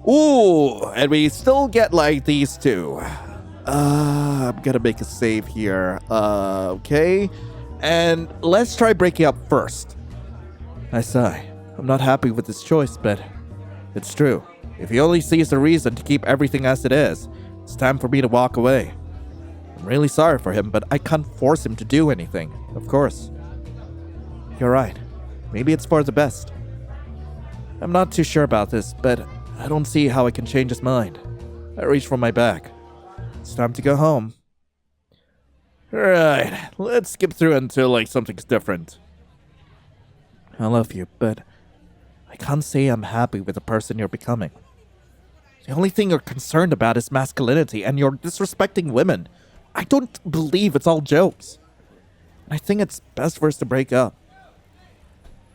Speaker 1: Ooh, and we still get like these two. I'm gonna make a save here. Okay. And let's try breaking up first. I sigh. I'm not happy with this choice, but it's true. If he only sees a reason to keep everything as it is, it's time for me to walk away. I'm really sorry for him, but I can't force him to do anything, of course. You're right. Maybe it's for the best. I'm not too sure about this, but I don't see how I can change his mind. I reach for my bag. It's time to go home. Alright, let's skip through until like something's different. I love you, but I can't say I'm happy with the person you're becoming. The only thing you're concerned about is masculinity, and you're disrespecting women. I don't believe it's all jokes. I think it's best for us to break up.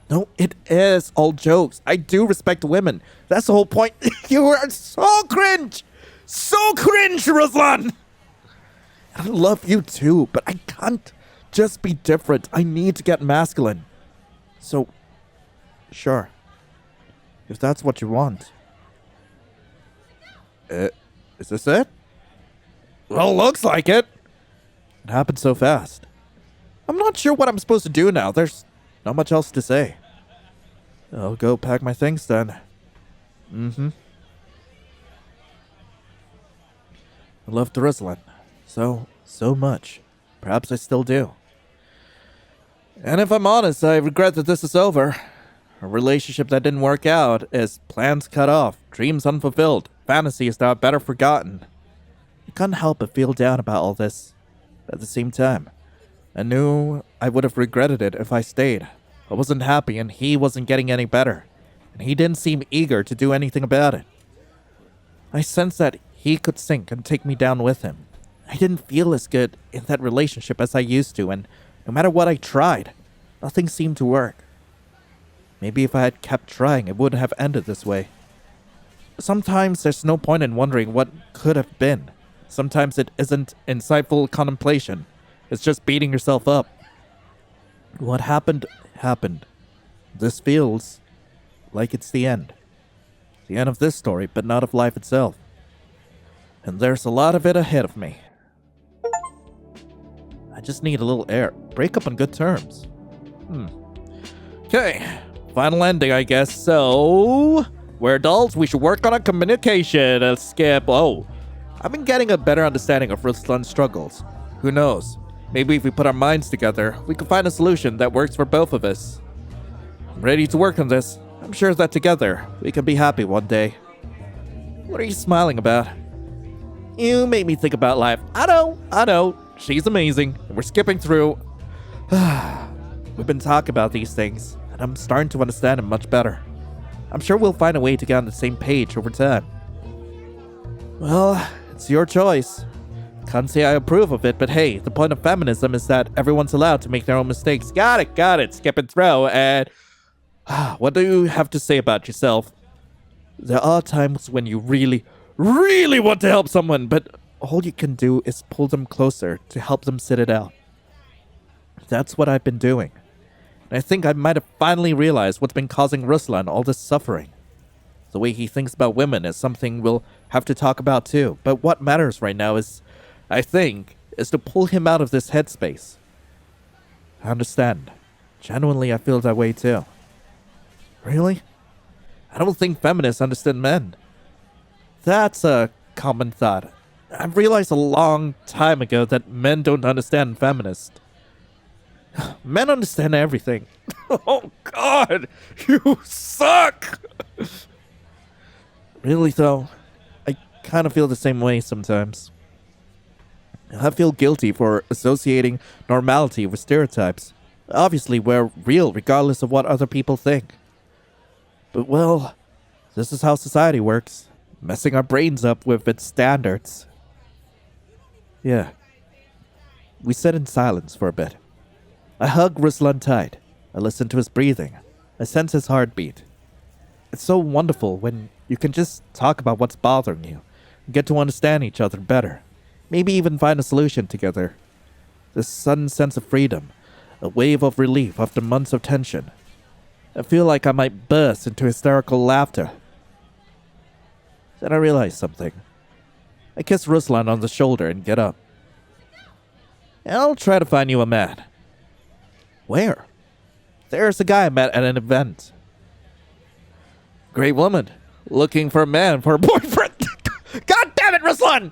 Speaker 1: No, it is all jokes. I do respect women. That's the whole point. You are so cringe! So cringe, Ruslan! I love you too, but I can't just be different. I need to get masculine. So, sure. If that's what you want. Is this it? Well, looks like it. It happened so fast. I'm not sure what I'm supposed to do now. There's not much else to say. I'll go pack my things then. I loved Ruslan. So much. Perhaps I still do. And if I'm honest, I regret that this is over. A relationship that didn't work out is plans cut off, dreams unfulfilled, fantasies that are better forgotten. I couldn't help but feel down about all this. But at the same time, I knew I would have regretted it if I stayed. I wasn't happy and he wasn't getting any better. And he didn't seem eager to do anything about it. I sensed that he could sink and take me down with him. I didn't feel as good in that relationship as I used to, and no matter what I tried, nothing seemed to work. Maybe if I had kept trying, it wouldn't have ended this way. Sometimes there's no point in wondering what could have been. Sometimes it isn't insightful contemplation. It's just beating yourself up. What happened, happened. This feels like it's the end. The end of this story, but not of life itself. And there's a lot of it ahead of me. I just need a little air. Break up on good terms. Okay. Final ending, I guess. So, we're adults. We should work on our communication. Skip. Oh, I've been getting a better understanding of Ruslan's struggles. Who knows? Maybe if we put our minds together, we can find a solution that works for both of us. I'm ready to work on this. I'm sure that together, we can be happy one day. What are you smiling about? You made me think about life. I know. She's amazing. We're skipping through. We've been talking about these things, and I'm starting to understand them much better. I'm sure we'll find a way to get on the same page over time. Well, it's your choice. Can't say I approve of it, but hey, the point of feminism is that everyone's allowed to make their own mistakes. Got it. Skip and throw. And what do you have to say about yourself? There are times when you really want to help someone, but all you can do is pull them closer to help them sit it out. That's what I've been doing. And I think I might have finally realized what's been causing Ruslan all this suffering. The way he thinks about women is something we'll have to talk about too. But what matters right now is to pull him out of this headspace. I understand. Genuinely, I feel that way too. Really? I don't think feminists understand men. That's a common thought. I've realized a long time ago that men don't understand feminists. Men understand everything. Oh God, you suck! Really, though, I kind of feel the same way sometimes. I feel guilty for associating normality with stereotypes. Obviously, we're real regardless of what other people think. But, well, this is how society works, messing our brains up with its standards. Yeah. We sit in silence for a bit. I hug Ruslan tight. I listen to his breathing. I sense his heartbeat. It's so wonderful when you can just talk about what's bothering you and get to understand each other better. Maybe even find a solution together. This sudden sense of freedom, a wave of relief after months of tension. I feel like I might burst into hysterical laughter. Then I realize something. I kiss Ruslan on the shoulder and get up. I'll try to find you a man. Where? There's a guy I met at an event. Great woman. Looking for a man for a boyfriend. God damn it, Ruslan!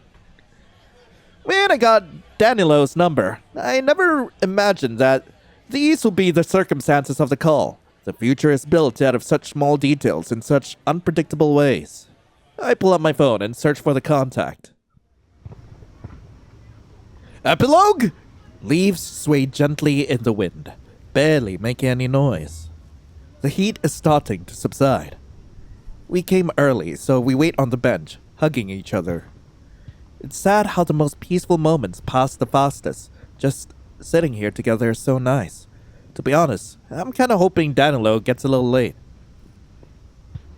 Speaker 1: When I got Danilo's number, I never imagined that these would be the circumstances of the call. The future is built out of such small details in such unpredictable ways. I pull up my phone and search for the contact. Epilogue? Leaves sway gently in the wind, barely making any noise. The heat is starting to subside. We came early, so we wait on the bench, hugging each other. It's sad how the most peaceful moments pass the fastest. Just sitting here together is so nice. To be honest, I'm kinda hoping Danilo gets a little late.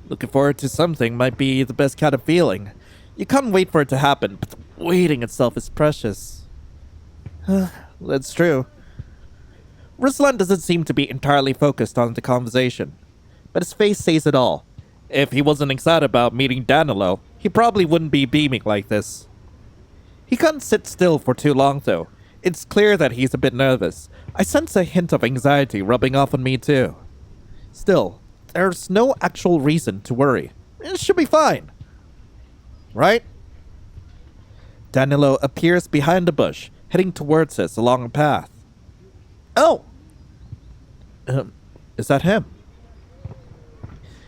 Speaker 1: Looking forward to something might be the best kind of feeling. You can't wait for it to happen, but the waiting itself is precious. That's true. Ruslan doesn't seem to be entirely focused on the conversation, but his face says it all. If he wasn't excited about meeting Danilo, he probably wouldn't be beaming like this. He can't sit still for too long, though. It's clear that he's a bit nervous. I sense a hint of anxiety rubbing off on me, too. Still, there's no actual reason to worry. It should be fine. Right? Danilo appears behind a bush, heading towards us along a path. Oh! Is that him?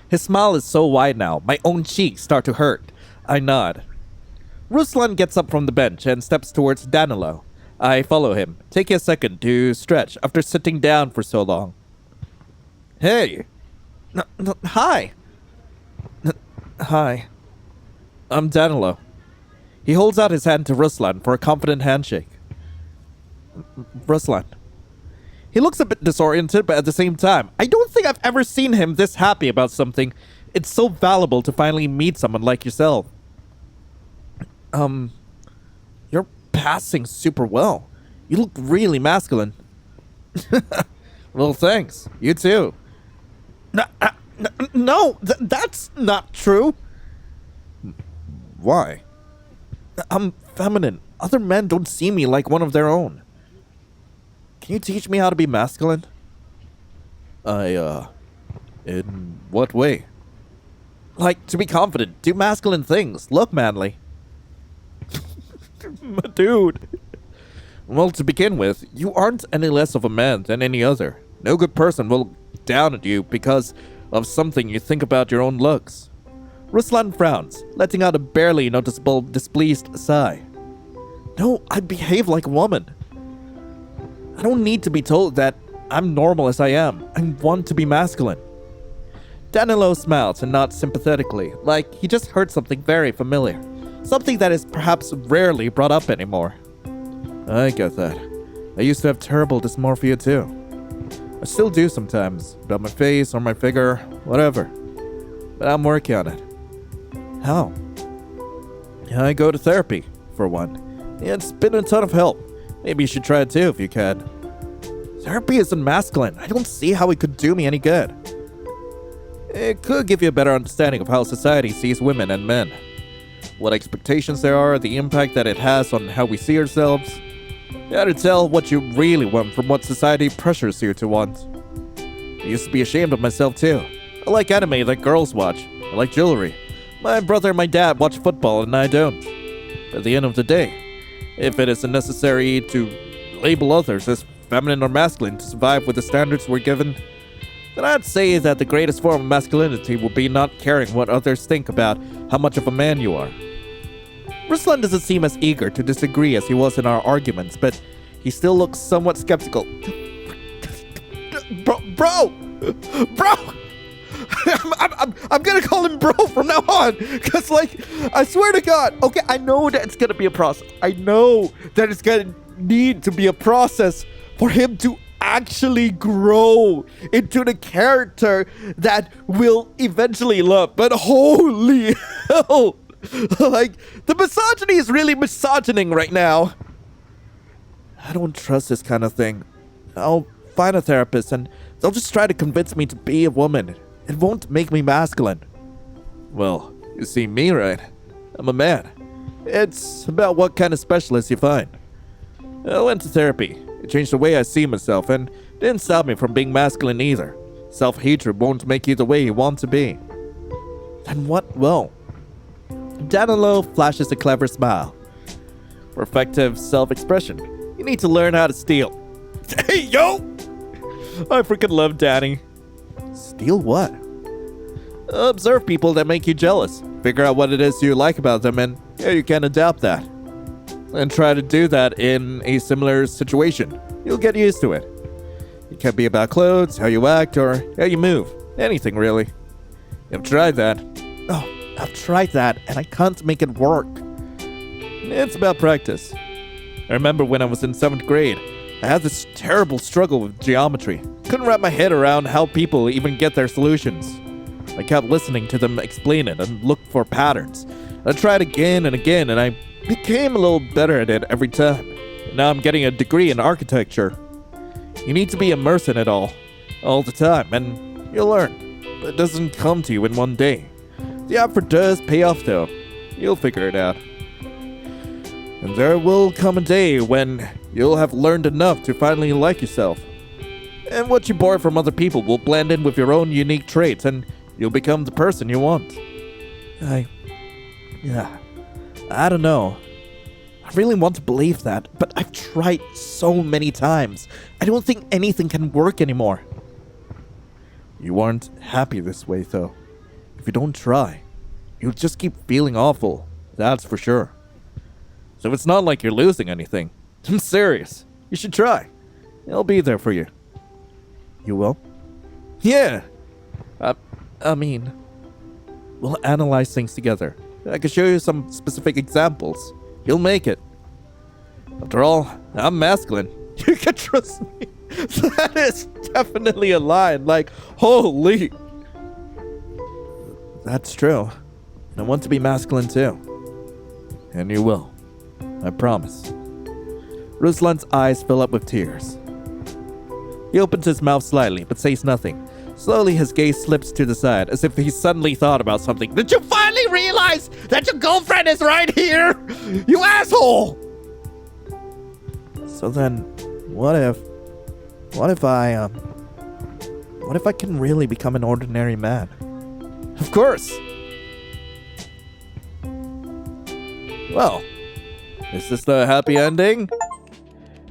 Speaker 1: His smile is so wide now, my own cheeks start to hurt. I nod. Ruslan gets up from the bench and steps towards Danilo. I follow him, taking a second to stretch after sitting down for so long. Hey! Hi! Hi. I'm Danilo. He holds out his hand to Ruslan for a confident handshake. Ruslan. He looks a bit disoriented, but at the same time, I don't think I've ever seen him this happy about something. It's so valuable to finally meet someone like yourself. You're passing super well. You look really masculine. Well, thanks. You too. No, that's not true. Why? I'm feminine. Other men don't see me like one of their own. Can you teach me how to be masculine? In what way? Like, to be confident, do masculine things, look manly. Dude. Well, to begin with, you aren't any less of a man than any other. No good person will look down at you because of something you think about your own looks. Ruslan frowns, letting out a barely noticeable displeased sigh. No, I behave like a woman. I don't need to be told that I'm normal as I am. I want to be masculine. Danilo smiles and nods sympathetically, like he just heard something very familiar. Something that is perhaps rarely brought up anymore. I get that. I used to have terrible dysmorphia too. I still do sometimes, about my face or my figure, whatever. But I'm working on it. How? I go to therapy, for one. It's been a ton of help. Maybe you should try it too if you can. Therapy isn't masculine. I don't see how it could do me any good. It could give you a better understanding of how society sees women and men. What expectations there are, the impact that it has on how we see ourselves. How to tell what you really want from what society pressures you to want. I used to be ashamed of myself too. I like anime that girls watch. I like jewelry. My brother and my dad watch football and I don't. At the end of the day, if it isn't necessary to label others as feminine or masculine to survive with the standards we're given, then I'd say that the greatest form of masculinity will be not caring what others think about how much of a man you are. Ruslan doesn't seem as eager to disagree as he was in our arguments, but he still looks somewhat skeptical. Bro! I'm gonna call him bro from now on, because, like, I swear to God, okay, I know that it's gonna be a process. I know that it's gonna need to be a process for him to actually grow into the character that we'll eventually love. But holy hell, like, the misogyny is really misogyning right now. I don't trust this kind of thing. I'll find a therapist and they'll just try to convince me to be a woman. It won't make me masculine. Well, you see me, right? I'm a man. It's about what kind of specialist you find. I went to therapy. It changed the way I see myself and didn't stop me from being masculine either. Self-hatred won't make you the way you want to be. Then what will? Danilo flashes a clever smile. For effective self-expression, you need to learn how to steal. Hey, yo! I freaking love Danny. Steal what? Observe people that make you jealous. Figure out what it is you like about them, and yeah, you can adapt that. And try to do that in a similar situation. You'll get used to it. It can be about clothes, how you act, or how you move. Anything, really. You've tried that. Oh, I've tried that, and I can't make it work. It's about practice. I remember when I was in 7th grade, I had this terrible struggle with geometry. Couldn't wrap my head around how people even get their solutions. I kept listening to them explain it and look for patterns. I tried again and again, and I became a little better at it every time. Now I'm getting a degree in architecture. You need to be immersed in it all the time, and you'll learn. But it doesn't come to you in one day. The effort does pay off, though. You'll figure it out. And there will come a day when you'll have learned enough to finally like yourself. And what you borrow from other people will blend in with your own unique traits, and you'll become the person you want. I don't know. I really want to believe that, but I've tried so many times. I don't think anything can work anymore. You aren't happy this way, though. If you don't try, you'll just keep feeling awful. That's for sure. So it's not like you're losing anything. I'm serious. You should try. I'll be there for you. You will? Yeah. I mean, we'll analyze things together. I can show you some specific examples. You'll make it. After all, I'm masculine. You can trust me. That is definitely a line. Like, holy. That's true. I want to be masculine too. And you will. I promise. Ruslan's eyes fill up with tears. He opens his mouth slightly, but says nothing. Slowly, his gaze slips to the side, as if he suddenly thought about something. Did you finally realize that your girlfriend is right here? You asshole! So then, what if I can really become an ordinary man? Of course! Well, is this the happy ending?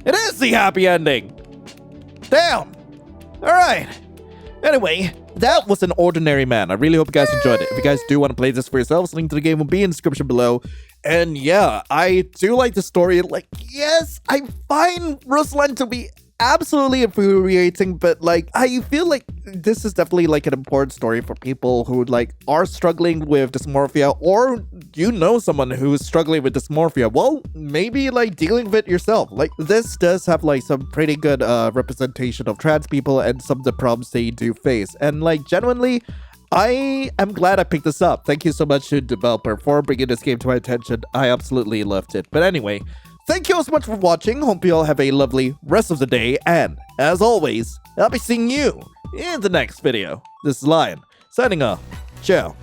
Speaker 1: It is the happy ending! Damn! Alright. Anyway, that was An Ordinary Man. I really hope you guys enjoyed it. If you guys do want to play this for yourselves, link to the game will be in the description below. And yeah, I do like the story. Like, yes, I find Ruslan to be absolutely infuriating, but like, I feel like this is definitely like an important story for people who like are struggling with dysmorphia, or you know someone who's struggling with dysmorphia. Well, maybe like dealing with it yourself. Like, this does have like some pretty good representation of trans people and some of the problems they do face. And like, genuinely, I am glad I picked this up. Thank you so much to the developer for bringing this game to my attention. I absolutely loved it. But anyway, thank you all so much for watching. Hope you all have a lovely rest of the day. And as always, I'll be seeing you in the next video. This is Lion, signing off. Ciao.